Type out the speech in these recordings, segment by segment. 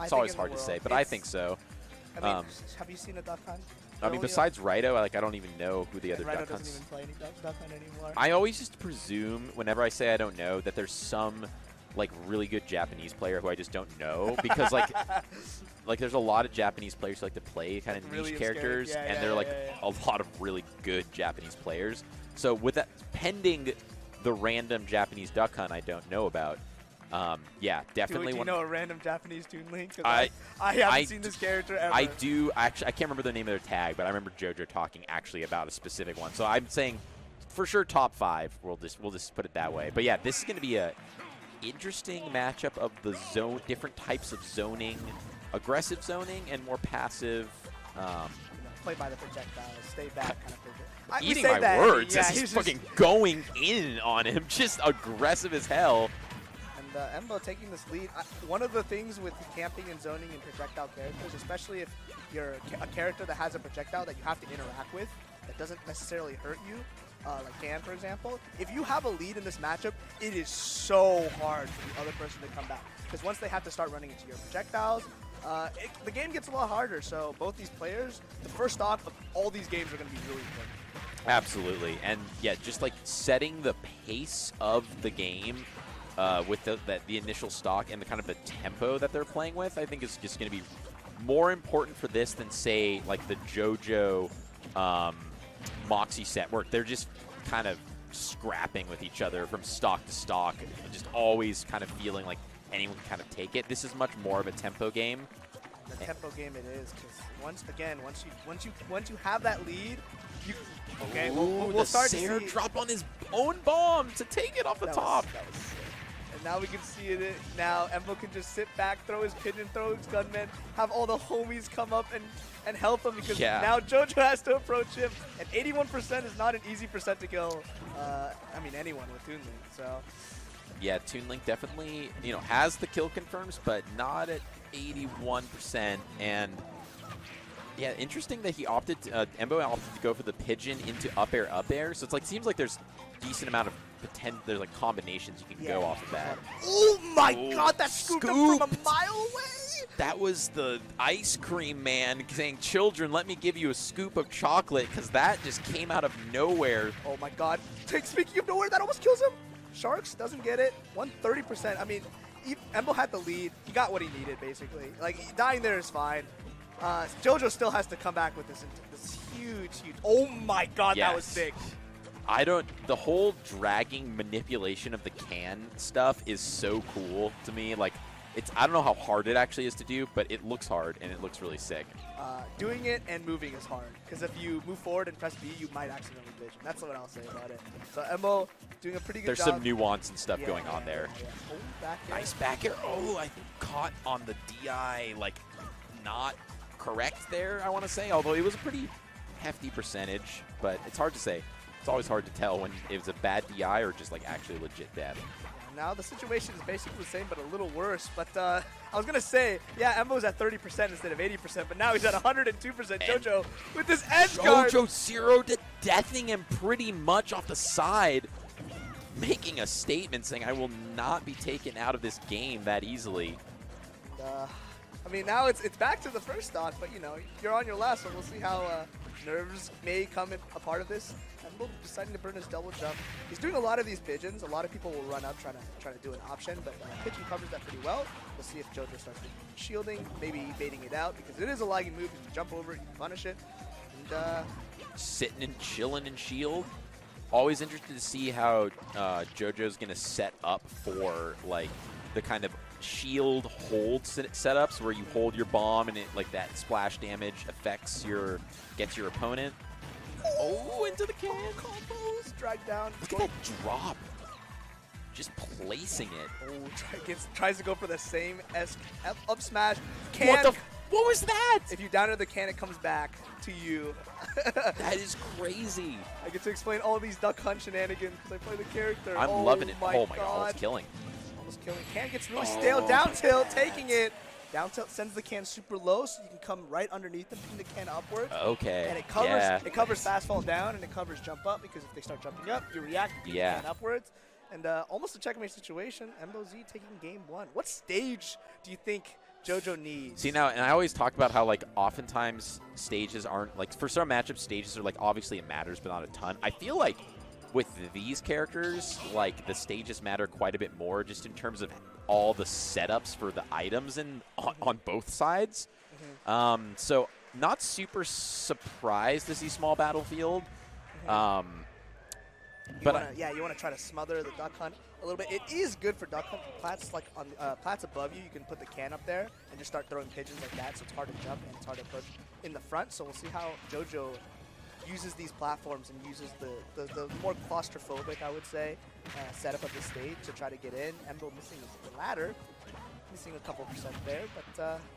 It's always hard to say, but I think so. I mean, have you seen a duck hunt? I mean, besides Raito, I don't even know who the other duck hunts. Raito doesn't even play any duck hunt anymore. I always just presume, whenever I say I don't know, that there's some really good Japanese player who I just don't know, because like there's a lot of Japanese players who like to play kind of niche characters, and they're a lot of really good Japanese players. So with that, pending the random Japanese duck hunt I don't know about, yeah, definitely. Do you know a random Japanese Toon Link? I haven't seen this character ever. I do actually. I can't remember the name of their tag, but I remember JoJo talking actually about a specific one. So I'm saying, for sure, top 5. We'll just put it that way. But yeah, this is going to be a interesting matchup of the different types of zoning, aggressive zoning and more passive. Play by the projectiles, stay back kind of figure. Eating my words, as he's fucking going in on him, just aggressive as hell. Embo taking this lead. One of the things with camping and zoning and projectile characters, especially if you're a character that has a projectile that you have to interact with, that doesn't necessarily hurt you, like Can, for example, if you have a lead in this matchup, it is so hard for the other person to come back. Because once they have to start running into your projectiles, the game gets a lot harder. So both these players, the first stock of all these games are going to be really important. Absolutely. And yeah, just like setting the pace of the game with the initial stock and the kind of the tempo that they're playing with, I think is just going to be more important for this than, say, like the JoJo Moxie set, where they're just kind of scrapping with each other from stock to stock, just always kind of feeling like anyone can kind of take it. This is much more of a tempo game. The tempo game it is, because once you have that lead, we'll start to see drop on his own bomb to take it off the top. And now we can see it. Now Embo can just sit back, throw his pigeon, throw his gunman, have all the homies come up and help him, because now JoJo has to approach him. And 81% is not an easy percent to kill. I mean, anyone with Toon Link. So yeah, Toon Link definitely has the kill confirms, but not at 81%. And yeah, interesting that he opted. Embo opted to go for the pigeon into up air. So it's like, seems like there's decent amount of there's like combinations you can go off of that. Oh my god, that scooped him from a mile away! That was the ice cream man saying, "Children, let me give you a scoop of chocolate," because that just came out of nowhere. Oh my god. Speaking of nowhere, that almost kills him. Sharks doesn't get it. 130%. I mean, Embo had the lead. He got what he needed, basically. Like, dying there is fine. JoJo still has to come back with this huge. Oh my god, that was sick. The whole dragging manipulation of the can stuff is so cool to me. Like, I don't know how hard it actually is to do, but it looks hard and it looks really sick. Doing it and moving is hard, because if you move forward and press B, you might accidentally vision. That's what I'll say about it. So Embo doing a pretty good job. There's some nuance and stuff going on there. Oh, back air. Nice back air. Oh, I think caught on the DI, like, not correct there, I want to say, although it was a pretty hefty percentage, but it's hard to say. It's always hard to tell when it was a bad DI or just like actually legit death. Now the situation is basically the same, but a little worse. But I was going to say, yeah, Embo's at 30% instead of 80%, but now he's at 102%. JoJo with this edge guard. JoJo 0 to deathing him pretty much off the side, making a statement saying, I will not be taken out of this game that easily. I mean, now it's back to the first stock, but you're on your last, so we'll see how nerves may come in a part of this. Embo deciding to burn his double jump. He's doing a lot of these pigeons. A lot of people will run up trying to do an option, but pigeon covers that pretty well. We'll see if JoJo starts shielding, maybe baiting it out, because it is a lagging move. You can jump over it, you can punish it. And sitting and chilling and shield. Always interested to see how JoJo's going to set up for like the kind of shield hold setups where you hold your bomb and it like that splash damage gets your opponent. Oh, into the can. Combos, drag down. Look at that drop. Just placing it. Oh, tries to go for the same up smash. What was that? If you down the can, it comes back to you. That is crazy. I get to explain all these duck hunt shenanigans because I play the character. I'm loving it. Oh my god, almost killing. Almost killing. Can gets really stale. Down tilt, taking it. Down tilt sends the can super low, so you can come right underneath them, pin the can upwards. Okay. And it covers fast fall down, and it covers jump up, because if they start jumping up, you react to the can upwards. And almost a checkmate situation. Embo Z taking game 1. What stage do you think JoJo needs. See now, and I always talk about how like oftentimes stages aren't like for some matchups stages are like obviously it matters but not a ton. I feel like with these characters like the stages matter quite a bit more just in terms of all the setups for the items and on both sides. So not super surprised to see small battlefield. But you want to try to smother the duck hunt a little bit. It is good for duck hunt. Plats like on plats above you, you can put the can up there and just start throwing pigeons like that. So it's hard to jump and it's hard to approach in the front. So we'll see how JoJo uses these platforms and uses the more claustrophobic, I would say, setup of the stage to try to get in. Embo missing the ladder, missing a couple percent there, but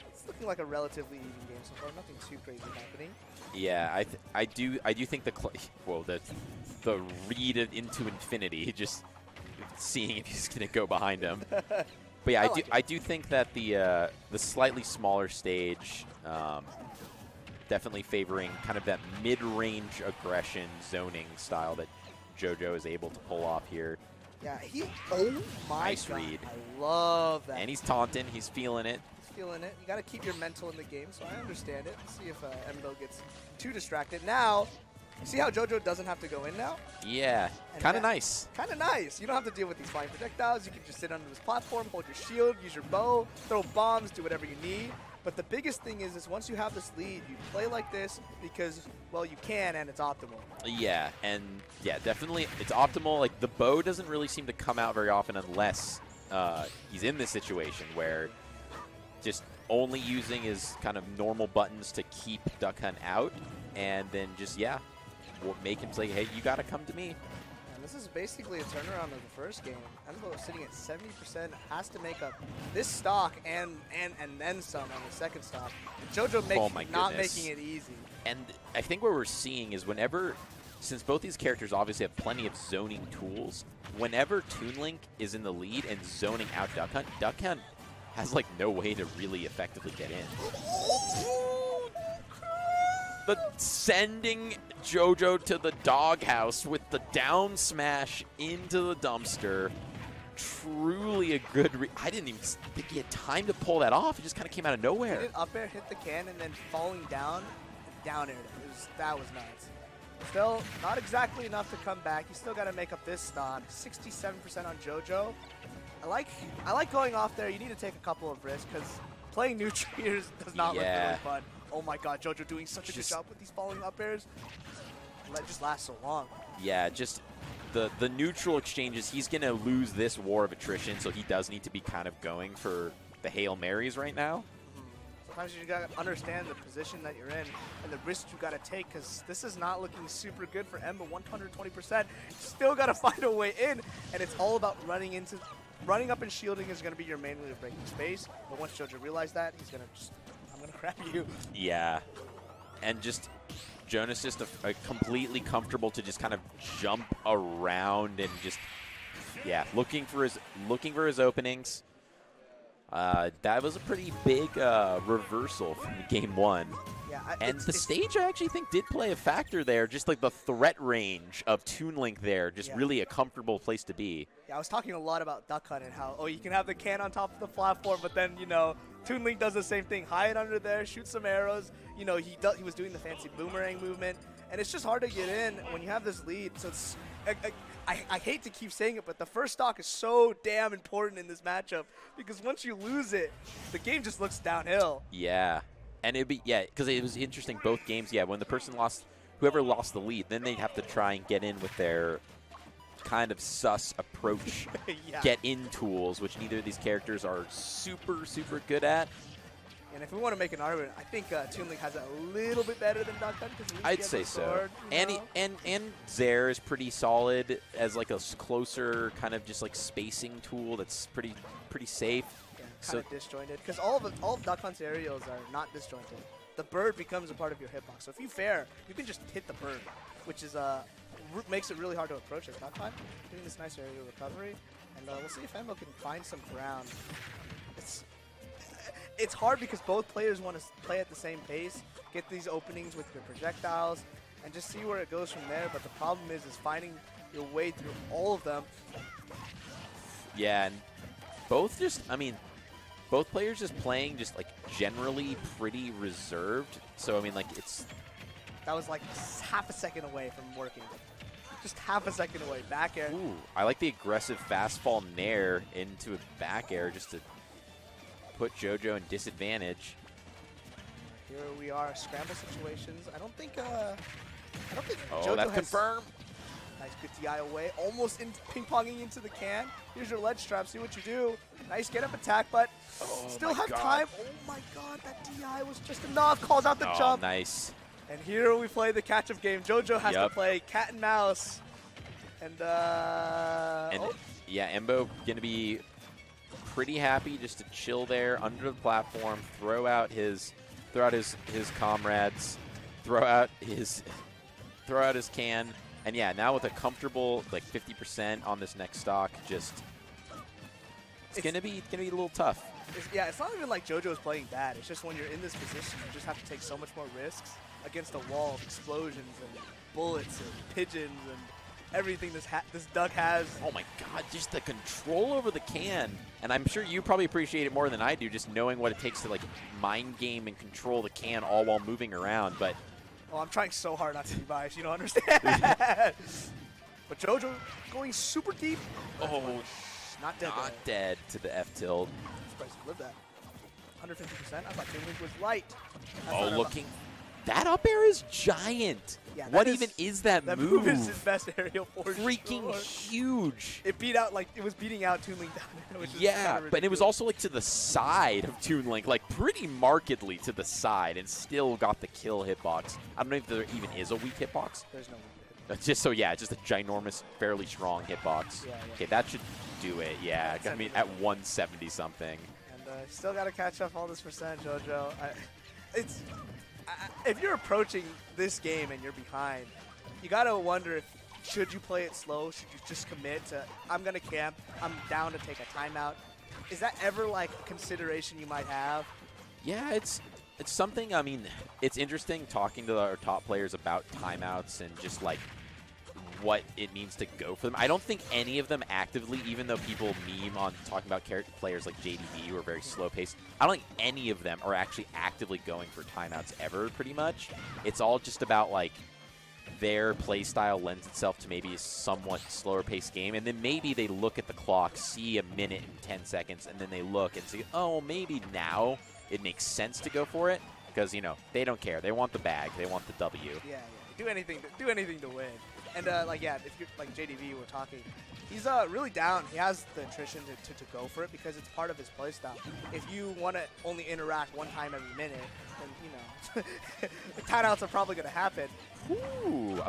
it's looking like a relatively even game so far. Nothing too crazy happening. Yeah, I do think the read into infinity, just seeing if he's gonna go behind him. But yeah, I do think that the slightly smaller stage definitely favoring kind of that mid-range aggression zoning style that JoJo is able to pull off here. Yeah, oh my nice God, read. I love that. And he's taunting, he's feeling it. Feeling it. You got to keep your mental in the game, so I understand it. Let's see if Embo gets too distracted. Now, see how JoJo doesn't have to go in now? Yeah, kind of nice. Kind of nice. You don't have to deal with these flying projectiles. You can just sit under this platform, hold your shield, use your bow, throw bombs, do whatever you need. But the biggest thing is once you have this lead, you play like this because, well, you can and it's optimal. Yeah, and yeah, definitely it's optimal. Like the bow doesn't really seem to come out very often unless he's in this situation where just only using his kind of normal buttons to keep Duck Hunt out, and then just, yeah, we'll make him say, hey, you got to come to me. And this is basically a turnaround of the first game. Embo sitting at 70%, has to make up this stock and then some on the second stock. And JoJo not making it easy. And I think what we're seeing is whenever, since both these characters obviously have plenty of zoning tools, whenever Toon Link is in the lead and zoning out Duck Hunt has like no way to really effectively get in. But sending JoJo to the doghouse with the down smash into the dumpster, truly a good I didn't even think he had time to pull that off. It just kind of came out of nowhere. He did up air, hit the can, and then falling down aired it. That was nuts. Still, not exactly enough to come back. You still got to make up this stock. 67% on JoJo. I like going off there. You need to take a couple of risks because playing neutral does not look really fun. Oh my God, JoJo doing such a good job with these falling up airs. It just lasts so long. Yeah, just the neutral exchanges. He's going to lose this war of attrition, so he does need to be kind of going for the Hail Marys right now. Sometimes you got to understand the position that you're in and the risks you got to take because this is not looking super good for Embo. 120%. Still got to find a way in, and it's all about running up and shielding is going to be your main way of breaking space. But once JoJo realized that, he's going to just, I'm going to grab you. Yeah. And just Jonas just completely comfortable to just kind of jump around and just, yeah, looking for his openings. That was a pretty big reversal from game one. Yeah, and the stage, I actually think, did play a factor there. Just like the threat range of Toon Link there, just really a comfortable place to be. Yeah, I was talking a lot about Duck Hunt and how, oh, you can have the can on top of the platform, but then, you know, Toon Link does the same thing. Hide under there, shoot some arrows. You know, he was doing the fancy boomerang movement. And it's just hard to get in when you have this lead. So it's, I hate to keep saying it, but the first stock is so damn important in this matchup because once you lose it, the game just looks downhill. Yeah. And it'd be, because it was interesting both games. Yeah, when the person lost, whoever lost the lead, then they'd have to try and get in with their kind of sus approach, get in tools, which neither of these characters are super, super good at. And if we want to make an argument, I think Toon Link has it a little bit better than Duck Hunt. I'd say so. And Zaire is pretty solid as like a closer kind of just like spacing tool that's pretty safe. Kind of disjointed because all of Duck Hunt's aerials are not disjointed. The bird becomes a part of your hitbox. So if you fair, you can just hit the bird, which is makes it really hard to approach as Duck Hunt. Doing this nice aerial recovery, and we'll see if Embo can find some ground. It's hard because both players want to play at the same pace, get these openings with your projectiles, and just see where it goes from there. But the problem is finding your way through all of them. Yeah, and both just, I mean, both players just playing just like generally pretty reserved. So I mean, like That was like half a second away from working. Just half a second away. Back air. Ooh, I like the aggressive fast fall nair into a back air just to put JoJo in disadvantage. Here we are, scramble situations. I don't think Oh, JoJo that's has confirmed. Nice, good DI away. Almost in ping-ponging into the can. Here's your ledge trap. See what you do. Nice get-up attack, but still have time. Oh my god, that DI was just enough. Calls out the jump. Nice. And here we play the catch-up game. JoJo has to play cat and mouse. And yeah, Embo going to be pretty happy just to chill there under the platform, throw out his comrades, throw out his can. And yeah, now with a comfortable like 50% on this next stock, just it's gonna be a little tough. It's not even like JoJo's playing bad. It's just when you're in this position, you just have to take so much more risks against a wall of explosions and bullets and pigeons and everything this duck has. Oh my god, just the control over the can. And I'm sure you probably appreciate it more than I do, just knowing what it takes to like mind game and control the can all while moving around. But oh, I'm trying so hard not to be biased. You don't understand. But JoJo going super deep. Oh, not dead. Not dead to the F tilt. I'm surprised he lived that. 150%. I thought Toon was light. Looking. That up air is giant. Yeah, what even is that move? That move is his best aerial for freaking huge. It was beating out Toon Link down. Which yeah, but it was also like to the side of Toon Link, like pretty markedly to the side, and still got the kill hitbox. I don't know if there even is a weak hitbox. There's no weak hitbox. Just just a ginormous, fairly strong hitbox. Yeah. Okay, that should do it. Yeah, I mean at 170 something. And still got to catch up all this percent, JoJo. If you're approaching this game and you're behind, you gotta wonder should you play it slow? Should you just commit to I'm gonna camp? I'm down to take a timeout. Is that ever like a consideration you might have? Yeah, it's something. I mean, it's interesting talking to our top players about timeouts and just like what it means to go for them. I don't think any of them actively, even though people meme on talking about players like JDB who are very slow paced, I don't think any of them are actually actively going for timeouts ever, pretty much. It's all just about like their play style lends itself to maybe a somewhat slower paced game, and then maybe they look at the clock, see a minute and 10 seconds, and then they look and see, oh, maybe now it makes sense to go for it, because, you know, they don't care. They want the bag. They want the W. Yeah. Do anything to win. And, if you're like JDV, we're talking, he's really down. He has the attrition to go for it because it's part of his playstyle. If you want to only interact one time every minute, then, you know, the timeouts are probably going to happen. Ooh,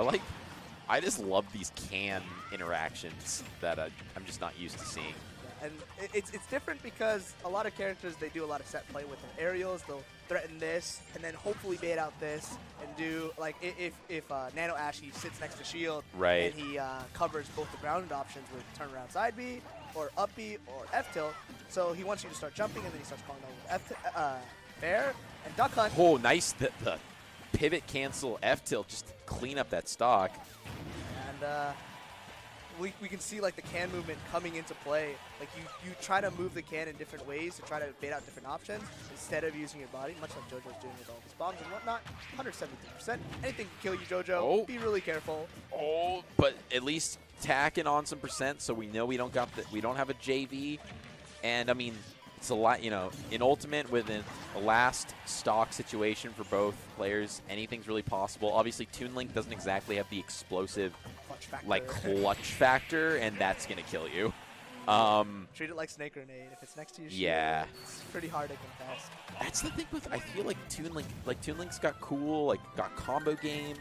I just love these can interactions that I'm just not used to seeing. And it's different because a lot of characters, they do a lot of set play with their aerials. They'll threaten this and then hopefully bait out this and do, like, if Nano Ashy sits next to Shield right, and he covers both the grounded options with turnaround side B or up B or F tilt. So he wants you to start jumping and then he starts calling over F fair and duck hunt. Oh, nice. The pivot cancel F tilt just to clean up that stock. And we can see like the can movement coming into play. Like you try to move the can in different ways to try to bait out different options instead of using your body, much like JoJo's doing with all his bombs and whatnot. 173%. Anything can kill you, JoJo. Oh. Be really careful. Oh, but at least tacking on some percent, so we know we don't have a JV. And I mean, it's a lot, you know, in Ultimate with a last stock situation for both players, anything's really possible. Obviously, Toon Link doesn't exactly have the explosive clutch factor, and that's gonna kill you. Treat it like Snake Grenade. If it's next to your shield, yeah, it's pretty hard to contest. That's the thing with, I feel like Toon Link's got cool, got combo game.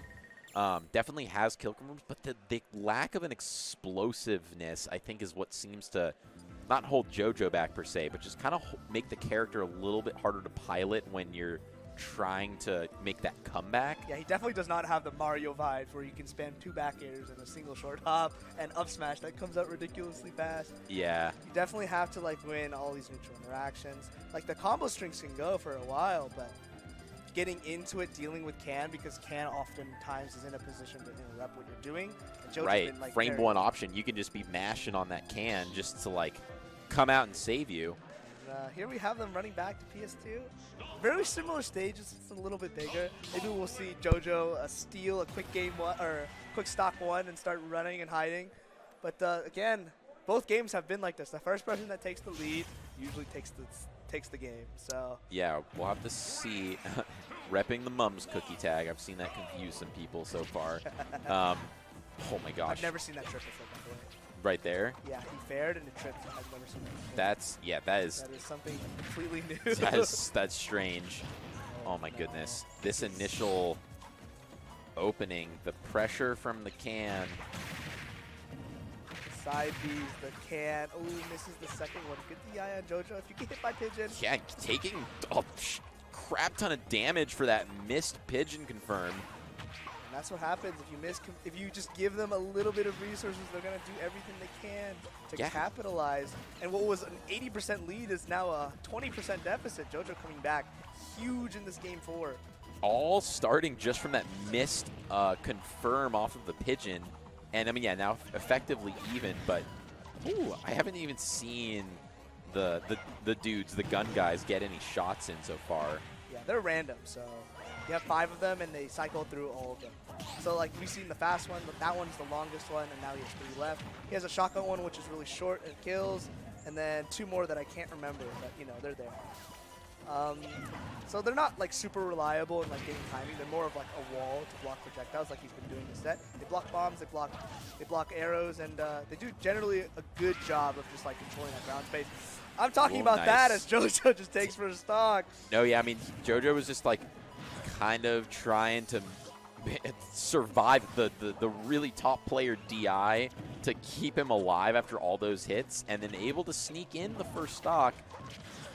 Definitely has kill confirms, but the lack of an explosiveness, I think, is what seems to not hold JoJo back per se, but just kind of make the character a little bit harder to pilot when you're trying to make that comeback. Yeah, he definitely does not have the Mario vibes where you can spam 2 back airs and a single short hop and up smash that comes out ridiculously fast. Yeah. You definitely have to win all these neutral interactions. Like the combo strings can go for a while, but getting into it, dealing with Can, because Can oftentimes is in a position to interrupt what you're doing. And JoJo's right. been, Frame one option, you can just be mashing on that Can just to come out and save you. Here we have them running back to PS2. Very similar stages, it's a little bit bigger. Maybe we'll see JoJo steal a quick game one or quick stock one and start running and hiding. But again, both games have been like this. The first person that takes the lead usually takes the game. So yeah, we'll have to see. Repping the Mums cookie tag. I've seen that confuse some people so far. Oh my gosh. I've never seen that trip before, by the way. Right there? Yeah, he fared and it tripped. I've never seen that before. That is something completely new. that's strange. Oh my goodness. This initial opening, the pressure from the can. Side B's, the can. Ooh, misses the second one. Good DI on JoJo. If you get hit by Pigeon. Yeah, taking a crap ton of damage for that missed Pigeon confirm. And that's what happens if you just give them a little bit of resources, they're gonna do everything they can to capitalize. And what was an 80% lead is now a 20% deficit. JoJo coming back huge in this game 4. All starting just from that missed confirm off of the Pigeon. And I mean, yeah, now effectively even, but ooh, I haven't even seen the dudes, the gun guys, get any shots in so far. Yeah, they're random, so you have 5 of them, and they cycle through all of them. So, like, we've seen the fast one, but that one's the longest one, and now he has 3 left. He has a shotgun one, which is really short and kills, and then 2 more that I can't remember, but, you know, they're there. So they're not, like, super reliable in, like, getting timing. They're more of, like, a wall to block projectiles like he's been doing this set. They block bombs, they block arrows, and they do generally a good job of just, like, controlling that ground space. I'm talking about that as JoJo just takes first stock. No, yeah, I mean, JoJo was just, like, kind of trying to survive the really top player DI to keep him alive after all those hits, and then able to sneak in the first stock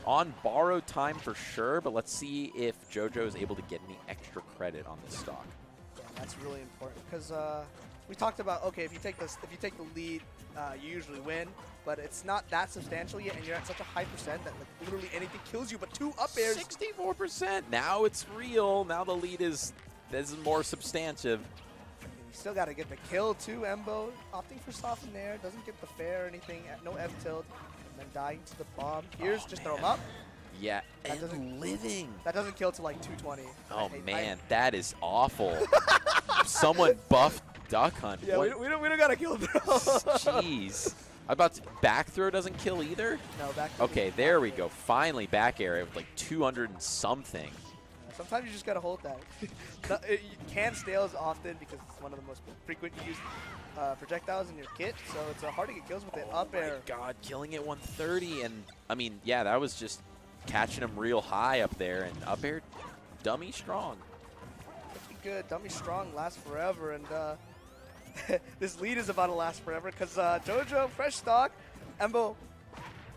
on borrowed time for sure, but let's see if JoJo is able to get any extra credit on this stock. Yeah, that's really important because we talked about, okay, if you take the lead, you usually win, but it's not that substantial yet, and you're at such a high percent that, like, literally anything kills you, but 2 up airs. 64%. Now it's real. Now the lead is more substantive. And you still got to get the kill too. Embo opting for soften air, doesn't get the fair or anything, no F tilt, and then dying to the bomb. Here's just throw him up. Yeah, and living. That doesn't kill to like 220. Oh man, that is awful. Someone buffed Duck Hunt. Yeah, we don't gotta kill throw. Jeez. Back throw doesn't kill either? No, back throw. Okay, there we go. Finally back area with like 200 and something. Sometimes you just gotta hold that. You can't stales often because it's one of the most frequent used projectiles in your kit, so it's hard to get kills with it. Up air. Oh my god, killing it 130, and I mean, yeah, that was just catching him real high up there, and up air, dummy strong. Pretty good. Dummy strong lasts forever, and this lead is about to last forever because JoJo, fresh stock, Embo,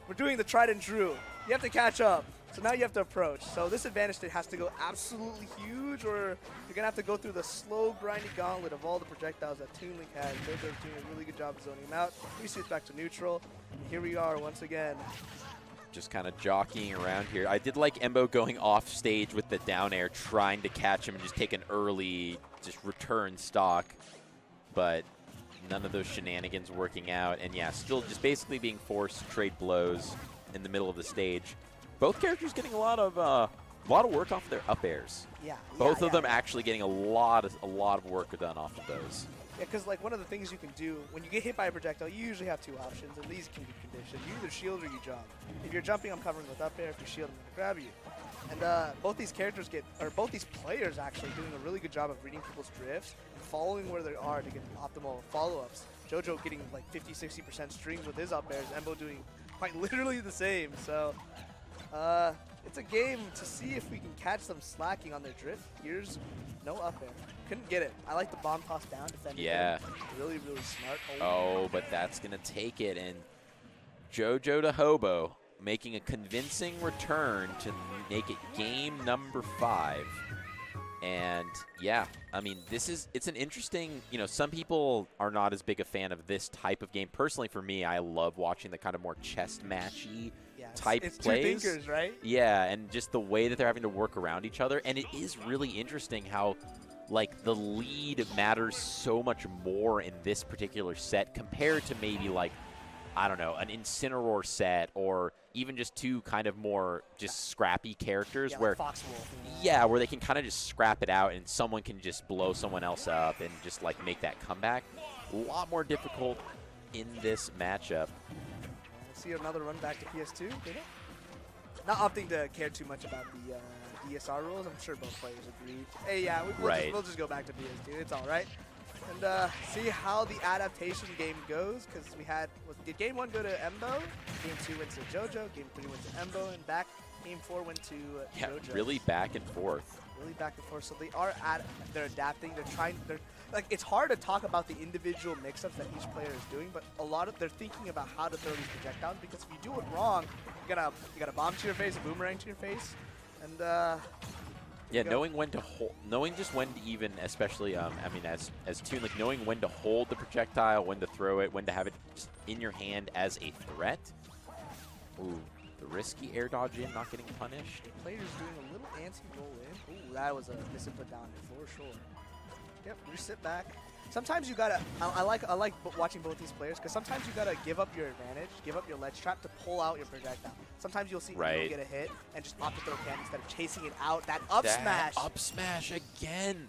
we're doing the tried and true. You have to catch up. So now you have to approach. So this advantage state has to go absolutely huge, or you're going to have to go through the slow, grindy gauntlet of all the projectiles that Toon Link has. JoJo's doing a really good job of zoning him out. We see it back to neutral. And here we are once again. Just kind of jockeying around here. I did like Embo going off stage with the down air, trying to catch him and just take an early just return stock. But none of those shenanigans working out. And yeah, still just basically being forced to trade blows in the middle of the stage. Both characters getting a lot of work off their up airs. Yeah. Both of them actually getting a lot of work done off of those. Yeah, because like one of the things you can do when you get hit by a projectile, you usually have 2 options, and these can be conditioned. You either shield or you jump. If you're jumping, I'm covering with up air. If you shield, I'm gonna grab you. And both these players actually doing a really good job of reading people's drifts, following where they are to get optimal follow-ups. JoJo getting like 50-60% strings with his up airs. Embo doing quite literally the same. So. It's a game to see if we can catch them slacking on their drift. Here's no up air. Couldn't get it. I like the bomb toss down defending. Yeah. Really, really smart. Oh, but that's going to take it. And JoJoDaHoBo making a convincing return to make it game number 5. And yeah, I mean, it's an interesting, you know, some people are not as big a fan of this type of game. Personally, for me, I love watching the kind of more chess matchy type it's plays. 2 thinkers, right? Yeah, and just the way that they're having to work around each other. And it is really interesting how, like, the lead matters so much more in this particular set compared to maybe, like, I don't know, an Incineroar set, or even just two kind of more just scrappy characters where, like Fox Wolf, yeah, where they can kind of just scrap it out and someone can just blow someone else up and just like make that comeback. A lot more difficult in this matchup. See another run back to PS2. Not opting to care too much about the DSR rules. I'm sure both players agreed. Hey, yeah, we'll just go back to PS2. It's all right. And see how the adaptation game goes, because we had, did game 1 go to Embo? Game 2 went to JoJo. Game 3 went to Embo, and game 4 went to JoJo. Really back and forth. Really back and forth. So they're adapting. Like, it's hard to talk about the individual mix-ups that each player is doing, but they're thinking about how to throw these projectiles, because if you do it wrong, you got a bomb to your face, a boomerang to your face, and yeah, knowing when to hold, knowing just when to even, especially, I mean, as Toon, like knowing when to hold the projectile, when to throw it, when to have it just in your hand as a threat. Ooh, the risky air dodge in, not getting punished. The player's doing a little anti-roll in. Ooh, that was a misinput down for sure. Yep, you sit back. Sometimes you gotta, I like watching both these players, because sometimes you gotta give up your advantage, give up your ledge trap to pull out your projectile. Sometimes you'll see people get a hit and just opt to throw candy instead of chasing it out. That up smash! Up smash again!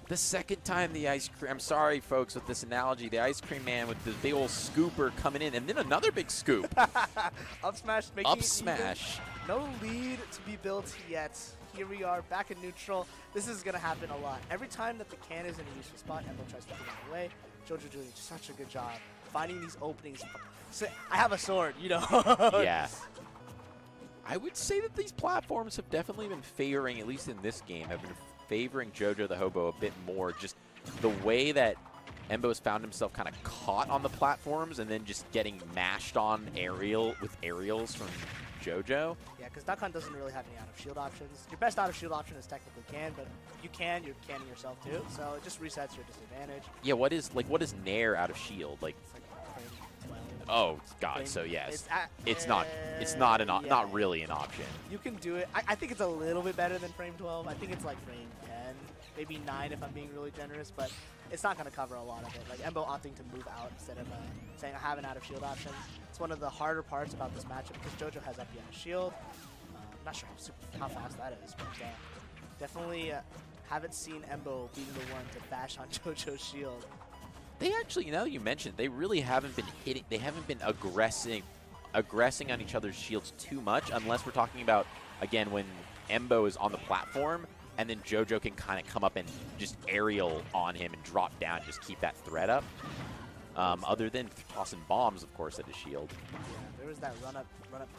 The second time the ice cream, I'm sorry folks with this analogy, the ice cream man with the big old scooper coming in, and then another big scoop. Up smash making up smash. No lead to be built yet. Here we are, back in neutral. This is going to happen a lot. Every time that the can is in a useful spot, Embo tries to put it away. JoJo doing such a good job finding these openings. So, I have a sword, you know. Yeah. I would say that these platforms have definitely been favoring, at least in this game, have been favoring JoJoDaHoBo a bit more. Just the way that Embo's found himself kind of caught on the platforms and then just getting mashed on with aerials from JoJo. Yeah, because Duck doesn't really have any out-of-shield options. Your best out-of-shield option is technically can, but you're canning yourself too, so it just resets your disadvantage. Yeah, what is Nair out of shield? Like, it's like frame 12. Oh God, so yes, it's not really an option. You can do it. I think it's a little bit better than frame 12. I think it's like frame 10, maybe 9 if I'm being really generous, but it's not going to cover a lot of it. Like Embo opting to move out instead of saying I have an out-of-shield option. It's one of the harder parts about this matchup because JoJo has up the out-of-shield. I'm not sure how fast that is, but definitely haven't seen Embo being the one to bash on JoJo's shield. They actually, now that you mentioned, they really haven't been hitting. They haven't been aggressing on each other's shields too much, unless we're talking about, again, when Embo is on the platform and then JoJo can kind of come up and just aerial on him and drop down, just keep that threat up. Other than tossing bombs, of course, at his shield. Yeah, there was that run up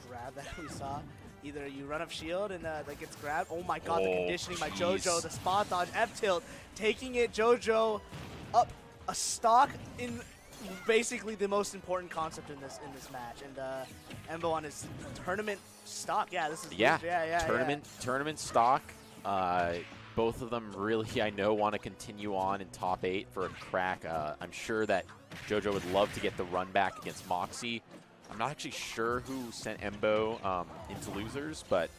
grab that we saw. Either you run up shield and that gets grabbed. Oh my God, the conditioning by JoJo, the spot dodge, F tilt, taking it. JoJo up a stock in basically the most important concept in this match, and Embo on his tournament stock. Yeah, this is tournament stock. Both of them really, I know, want to continue on in top 8 for a crack. I'm sure that JoJo would love to get the run back against Moxie. I'm not actually sure who sent Embo into losers, but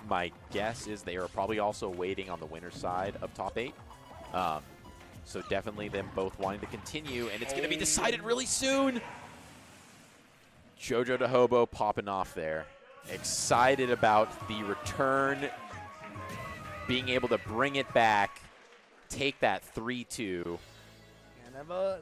my guess is they are probably also waiting on the winner's side of top 8. So definitely them both wanting to continue, and it's going to be decided really soon. JoJoDaHoBo popping off there. Excited about the return, being able to bring it back, take that 3-2. And Embo